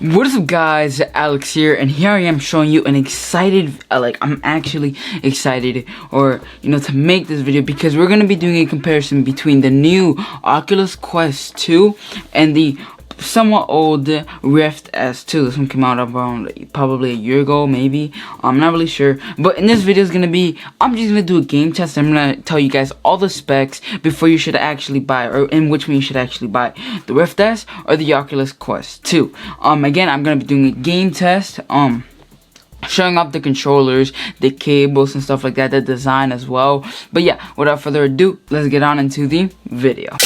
What is up, guys? Alex here, and here I am showing you an excited, I'm actually excited, to make this video because we're gonna be doing a comparison between the new Oculus Quest 2 and the somewhat old Rift S2. This one came out around probably a year ago, maybe. I'm not really sure. But in this video is gonna be, I'm just gonna do a game test. I'm gonna tell you guys all the specs before you should actually buy, or in which one you should actually buy, the Rift S or the Oculus Quest 2. Again, I'm gonna be doing a game test. Showing off the controllers, the cables and stuff like that, the design as well. But yeah, without further ado, let's get on into the video.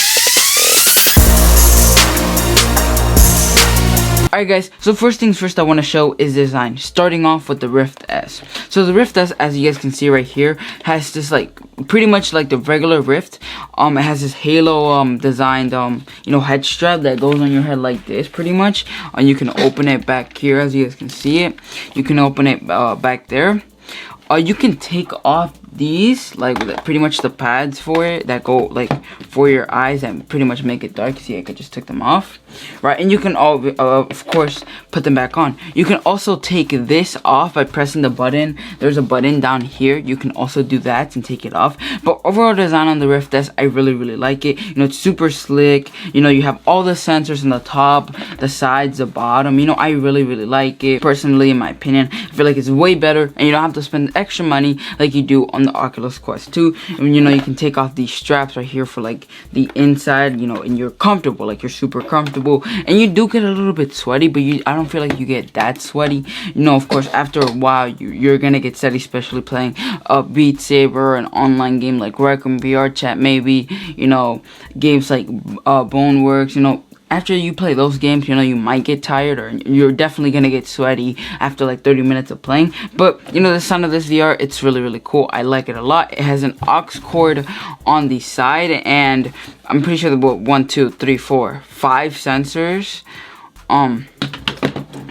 Alright guys, so first things first I want to show is design, starting off with the Rift S. So the Rift S, as you guys can see right here, has this pretty much like the regular Rift. It has this halo designed head strap that goes on your head like this pretty much. And you can open it back here, as you guys can see it. You can open it back there. You can take off these, pretty much the pads for it that go for your eyes and pretty much make it dark. See, I could just take them off, right? And you can of course put them back on. You can also take this off by pressing the button. There's a button down here. You can also do that and take it off. But overall design on the Rift S, I really like it. It's super slick. You have all the sensors on the top, the sides, the bottom. I really like it. Personally, in my opinion, I feel like it's way better, and you don't have to spend extra money like you do on the Oculus Quest 2. And you can take off these straps right here for the inside, and you're comfortable, you're super comfortable. And you do get a little bit sweaty, but I don't feel like you get that sweaty. Of course, after a while, you're gonna get sweaty, especially playing a Beat Saber, an online game like Rec-Room VR Chat, maybe, games like Boneworks, after you play those games, you might get tired, or you're definitely gonna get sweaty after 30 minutes of playing. But the sound of this VR, it's really cool. I like it a lot. It has an aux cord on the side, and I'm pretty sure there were 5 sensors.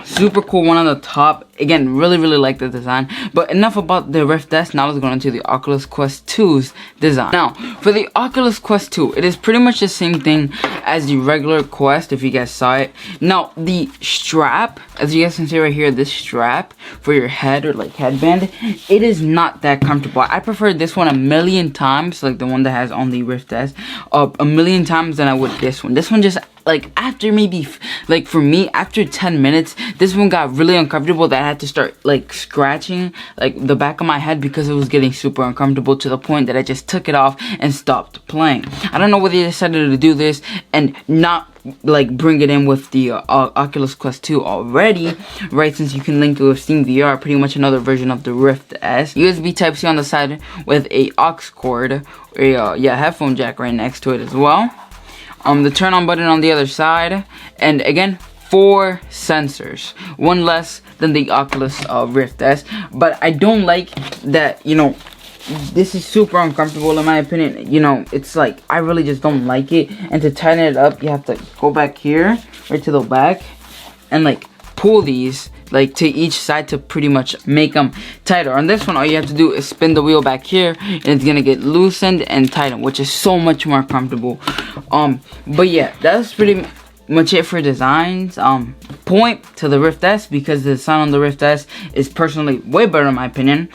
Super cool one on the top. Again, really like the design. But enough about the Rift S. Now let's go into the Oculus Quest 2's design. Now, for the Oculus Quest 2, it is pretty much the same thing as the regular Quest, if you guys saw it. Now, the strap, as you guys can see right here, this strap for your head or headband, it is not that comfortable. I prefer this one a million times, the one that has on the Rift S, a million times than I would this one. This one just after maybe for me, after 10 minutes, this one got really uncomfortable that I had to start scratching the back of my head because it was getting super uncomfortable, to the point that I just took it off and stopped playing. I don't know whether they decided to do this and not bring it in with the Oculus Quest 2 already, right? Since you can link it with Steam VR, pretty much another version of the Rift S. USB Type-C on the side with a aux cord, headphone jack right next to it as well. The turn on button on the other side, and again, 4 sensors, one less than the Oculus Rift S. But I don't like that, this is super uncomfortable in my opinion. It's I really just don't like it. And to tighten it up, you have to go back here, right to the back, and pull these to each side to pretty much make them tighter. On this one, all you have to do is spin the wheel back here, and it's gonna get loosened and tightened, which is so much more comfortable. But yeah, that's pretty much it for designs. Point to the Rift S, because the sound on the Rift S is personally way better in my opinion.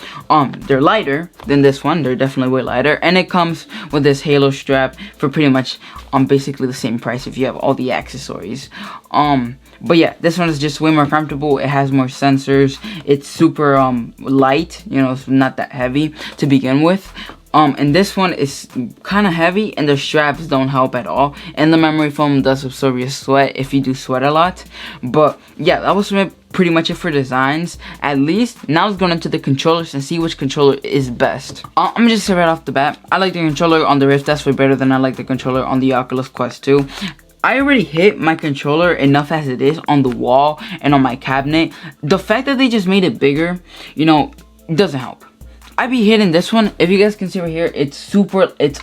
They're lighter than this one. They're definitely way lighter, and it comes with this halo strap for pretty much basically the same price if you have all the accessories. But yeah, this one is just way more comfortable. It has more sensors. It's super light, it's not that heavy to begin with. And this one is kind of heavy, and the straps don't help at all. And the memory foam does absorb your sweat if you do sweat a lot. But yeah, that was pretty much it for designs, at least. Now let's go into the controllers and see which controller is best. I'm just say right off the bat, I like the controller on the Rift S way better than I like the controller on the Oculus Quest 2. I already hit my controller enough as it is on the wall and on my cabinet. The fact that they just made it bigger, doesn't help. I be hitting this one. If you guys can see right here, it's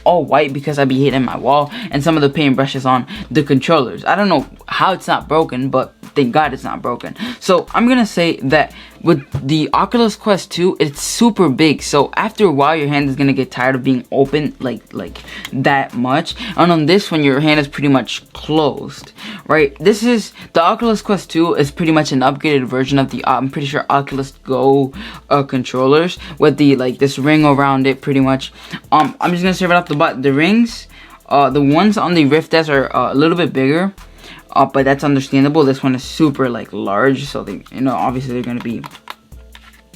all white because I be hitting my wall and some of the paint brushes on the controllers. I don't know how it's not broken, but thank God it's not broken. So I'm gonna say that with the Oculus Quest 2, it's super big, so after a while your hand is gonna get tired of being open like that much. And on this one, your hand is pretty much closed, right? This is the Oculus Quest 2 is pretty much an upgraded version of the I'm pretty sure Oculus Go controllers with the this ring around it, pretty much. I'm just gonna say right off the bat, the rings, the ones on the Rift S are a little bit bigger. But that's understandable. This one is super large, so they, obviously they're gonna be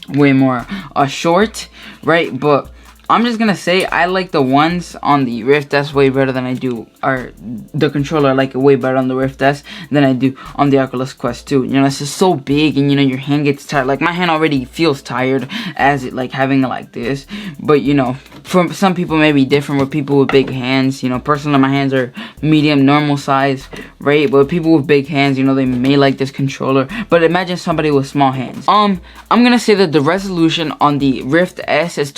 way more short, right? But I'm just gonna say I like the ones on the Rift S way better than I do, or the controller I like it way better on the Rift S than I do on the Oculus Quest 2. It's just so big, and your hand gets tired. Like, my hand already feels tired as it having it like this. But for some people may be different with people with big hands. Personally, my hands are medium, normal size, right? But people with big hands, they may like this controller. But imagine somebody with small hands. I'm gonna say that the resolution on the Rift S is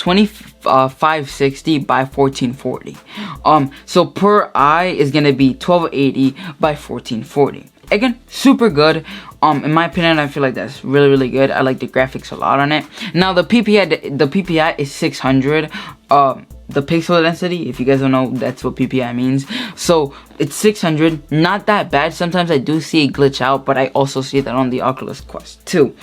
560 by 1440. So per eye is gonna be 1280 by 1440. Again, super good. In my opinion, I feel like that's really good. I like the graphics a lot on it. Now the PPI is 600. The pixel density, if you guys don't know, that's what PPI means. So it's 600, not that bad. Sometimes I do see it glitch out, but I also see that on the Oculus Quest 2.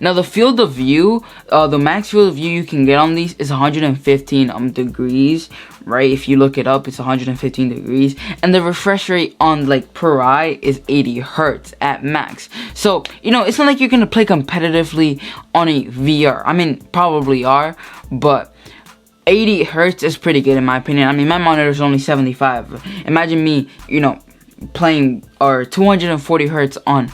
Now the field of view, the max field of view you can get on these is 115 degrees, right? If you look it up, it's 115 degrees, and the refresh rate on per eye is 80 hertz at max. So it's not like you're gonna play competitively on a VR. I mean, probably are, but 80 hertz is pretty good in my opinion. I mean, my monitor is only 75. Imagine me, playing or 240 hertz on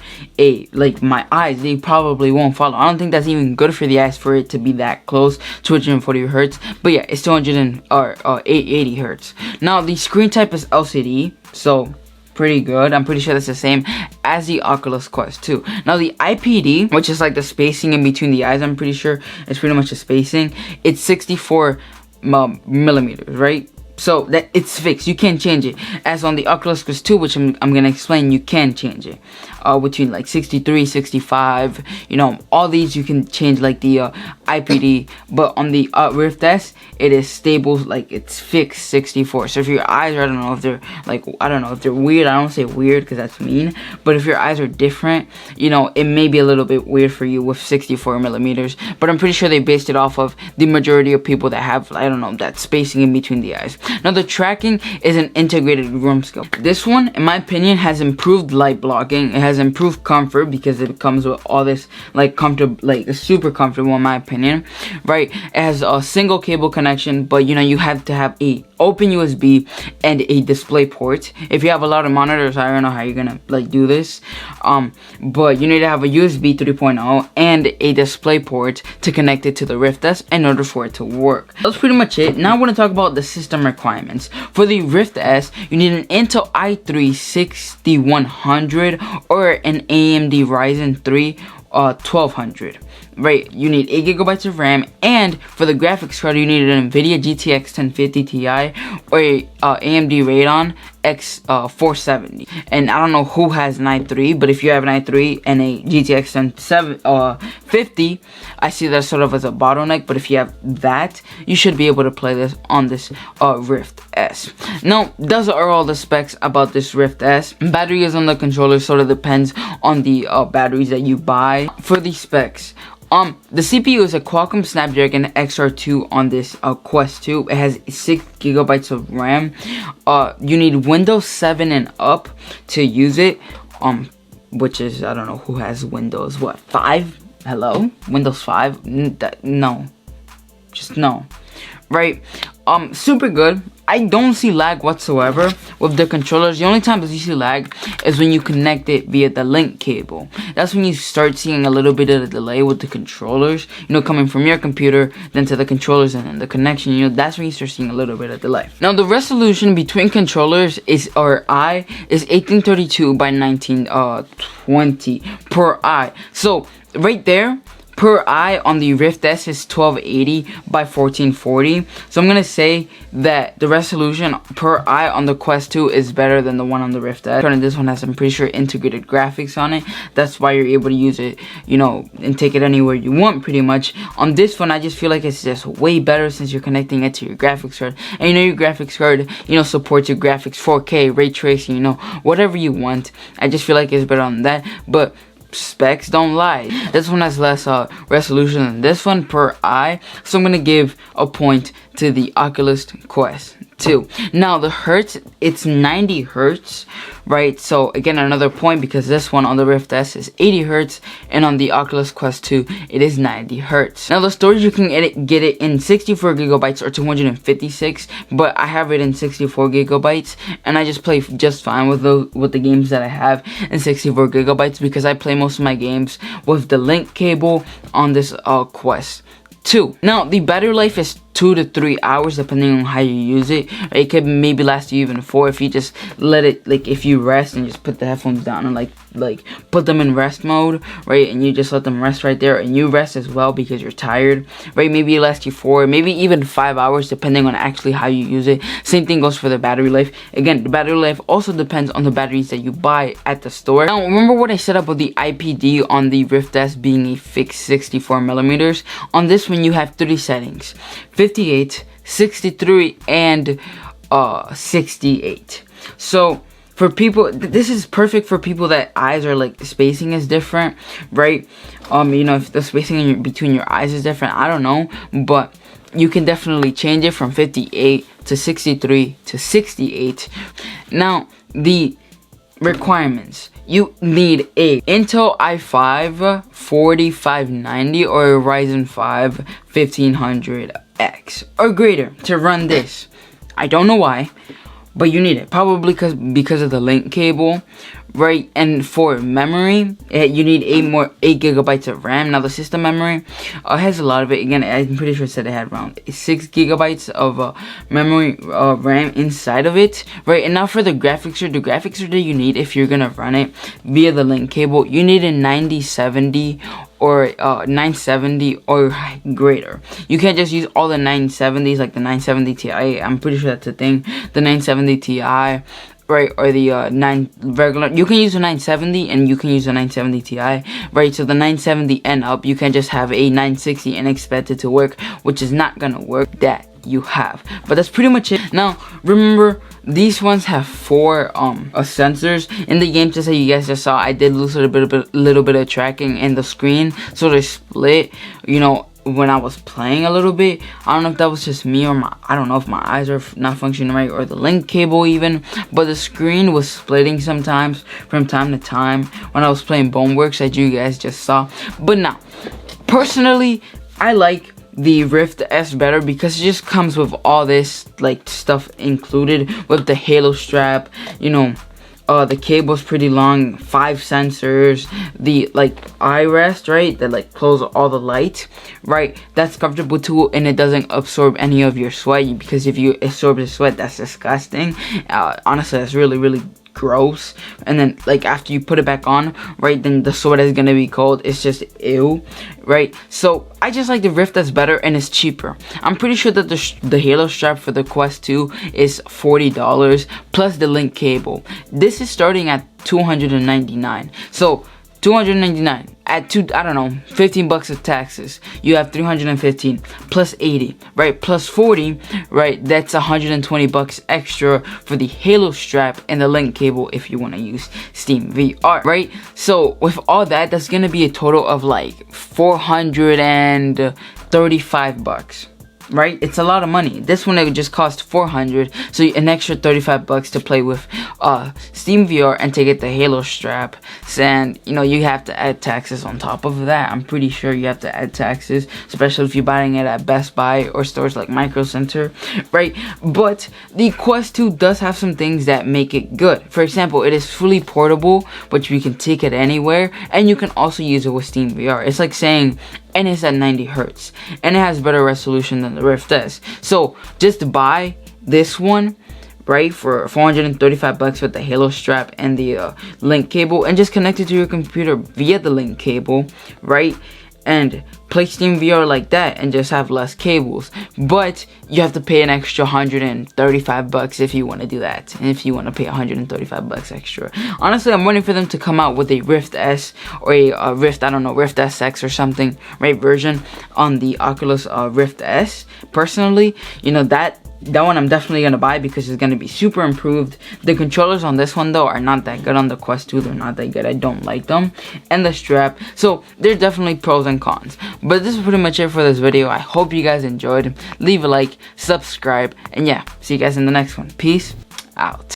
my eyes. They probably won't follow. I don't think that's even good for the eyes for it to be that close, 240 hertz. But yeah, it's 80 hertz. Now the screen type is LCD, so pretty good. I'm pretty sure that's the same as the Oculus Quest 2. Now the IPD, which is the spacing in between the eyes, I'm pretty sure it's pretty much the spacing. It's 64 millimeters, right? So that it's fixed. You can't change it. As on the Oculus Quest 2, which I'm gonna explain, you can change it. Between 63, 65, all these you can change the IPD. But on the Rift S, it is stable, it's fixed 64. So if your eyes are, I don't know if they're weird. I don't say weird because that's mean. But if your eyes are different, it may be a little bit weird for you with 64 millimeters. But I'm pretty sure they based it off of the majority of people that have, that spacing in between the eyes. Now the tracking is an integrated room scale. This one, in my opinion, has improved light blocking. It has improved comfort because it comes with all this comfortable, super comfortable in my opinion, right? It has a single cable connection, but you have to have a open USB and a display port. If you have a lot of monitors, I don't know how you're gonna do this, but you need to have a USB 3.0 and a display port to connect it to the Rift S in order for it to work. That's pretty much it. Now I want to talk about the system requirements. For the Rift S, you need an Intel i3 6100 or an AMD Ryzen 3 1200, right? You need 8 gigabytes of RAM, and for the graphics card you need an NVIDIA GTX 1050 Ti or a AMD Radeon X 470. And I don't know who has an i3, but if you have an i3 and a GTX 1050, I see that sort of as a bottleneck. But if you have that, you should be able to play this on this Rift S. Now, those are all the specs about this Rift S. Battery is on the controller, sort of depends on the batteries that you buy. For the specs, the CPU is a Qualcomm Snapdragon XR2 on this Quest 2. It has 6 gigabytes of RAM. You need Windows 7 and up to use it. Which is, I don't know who has Windows, 5? Hello? Windows 5? No. Just no. Right? Super good. I don't see lag whatsoever with the controllers. The only time that you see lag is when you connect it via the link cable. That's when you start seeing a little bit of a delay with the controllers, coming from your computer then to the controllers and then the connection, that's when you start seeing a little bit of delay. Now the resolution between controllers is 1832 by 1920 per eye. So right there, per eye on the Rift S is 1280 by 1440. So I'm gonna say that the resolution per eye on the Quest 2 is better than the one on the Rift S. And this one has, I'm pretty sure, integrated graphics on it. That's why you're able to use it, you know, and take it anywhere you want pretty much. On this one, I just feel like it's just way better since you're connecting it to your graphics card. And you know your graphics card, you know, supports your graphics 4K, ray tracing, you know, whatever you want. I just feel like it's better on that. But specs don't lie. This one has less resolution than this one per eye, so I'm gonna give a point to the Oculus Quest 2. Now the hertz, it's 90 hertz, right? So again, another point, because this one on the Rift S is 80 hertz, and on the Oculus Quest 2 it is 90 hertz. Now the storage, you can get it in 64 gigabytes or 256, but I have it in 64 gigabytes, and I just play just fine with the games that I have in 64 gigabytes, because I play most of my games with the link cable on this Quest 2. Now the battery life is 2 to 3 hours depending on how you use it. It could maybe last you even 4 if you just let it, like, if you rest and just put the headphones down and like put them in rest mode, right, and you just let them rest right there, and you rest as well because you're tired, right? Maybe it lasts you 4, maybe even 5 hours depending on actually how you use it. Same thing goes for the battery life. Again, the battery life also depends on the batteries that you buy at the store. Now remember what I said about the IPD on the Rift S being a fixed 64 millimeters? On this one you have 3 settings: 58, 63, and 68. So for people, this is perfect for people that eyes are like spacing is different, right? You know, if the spacing between your eyes is different, I don't know, but you can definitely change it from 58 to 63 to 68. Now the requirements: you need a Intel i5 4590 or a Ryzen 5 1500X or greater to run this. I don't know why, but you need it, probably because of the link cable, right? And for memory, you need 8 gigabytes of RAM. Now the system memory has a lot of it. Again, I'm pretty sure it said it had around 6 gigabytes of memory RAM inside of it, right? And now for the graphics card that you need, if you're gonna run it via the link cable, you need a 9070 or 970 or greater. You can't just use all the 970s, like the 970 Ti. I'm pretty sure that's a thing. The 970 Ti, right, or the regular. You can use a 970 and you can use a 970 Ti, right? So the 970 and up, you can just have a 960 and expect it to work, which is not gonna work. That you have, but that's pretty much it. Now remember, these ones have 4 sensors. In the game, just so you guys just saw, I did lose a little bit of tracking in the screen, so they split, you know, when I was playing a little bit. I don't know if that was just me, or I don't know if my eyes are not functioning right, or the link cable even, but the screen was splitting sometimes from time to time when I was playing Boneworks, as you guys just saw. But now, personally, I like the Rift S better because it just comes with all this like stuff included, with the Halo strap, you know, the cable's pretty long, 5 sensors, the like eye rest, right, that like close all the light, right, that's comfortable too, and it doesn't absorb any of your sweat, because if you absorb the sweat, that's disgusting. Honestly, that's really gross. And then like after you put it back on, right, then the sweat is gonna be cold. It's just ew, right? So I just like the Rift that's better, and it's cheaper. I'm pretty sure that the Halo strap for the Quest 2 is $40 plus the link cable. This is starting at $299. So $299 at I don't know, 15 bucks of taxes, you have 315 plus 80, right, plus 40, right, that's 120 bucks extra for the Halo strap and the link cable if you want to use Steam VR, right? So with all that, that's gonna be a total of like 435 bucks. Right, it's a lot of money. This one, it would just cost 400, so an extra 35 bucks to play with Steam VR and to get the Halo strap. And you know, you have to add taxes on top of that. I'm pretty sure you have to add taxes, especially if you're buying it at Best Buy or stores like Micro Center, right? But the Quest 2 does have some things that make it good. For example, it is fully portable, but you can take it anywhere, and you can also use it with Steam VR. It's like saying, and it's at 90 hertz, and it has better resolution than the Rift S. So just buy this one, right, for 435 bucks with the Halo strap and the link cable, and just connect it to your computer via the link cable, right? and play Steam VR like that and just have less cables. But you have to pay an extra $135 if you want to do that, and if you want to pay $135 extra. Honestly, I'm waiting for them to come out with a Rift S or a Rift, I don't know, Rift SX or something, right, version on the Oculus Rift S. Personally, you know, that one I'm definitely gonna buy because it's gonna be super improved. The controllers on this one though are not that good. On the Quest 2, they're not that good. I don't like them. And the strap, so there's definitely pros and cons. But this is pretty much it for this video. I hope you guys enjoyed. Leave a like, subscribe, and yeah, see you guys in the next one. Peace out.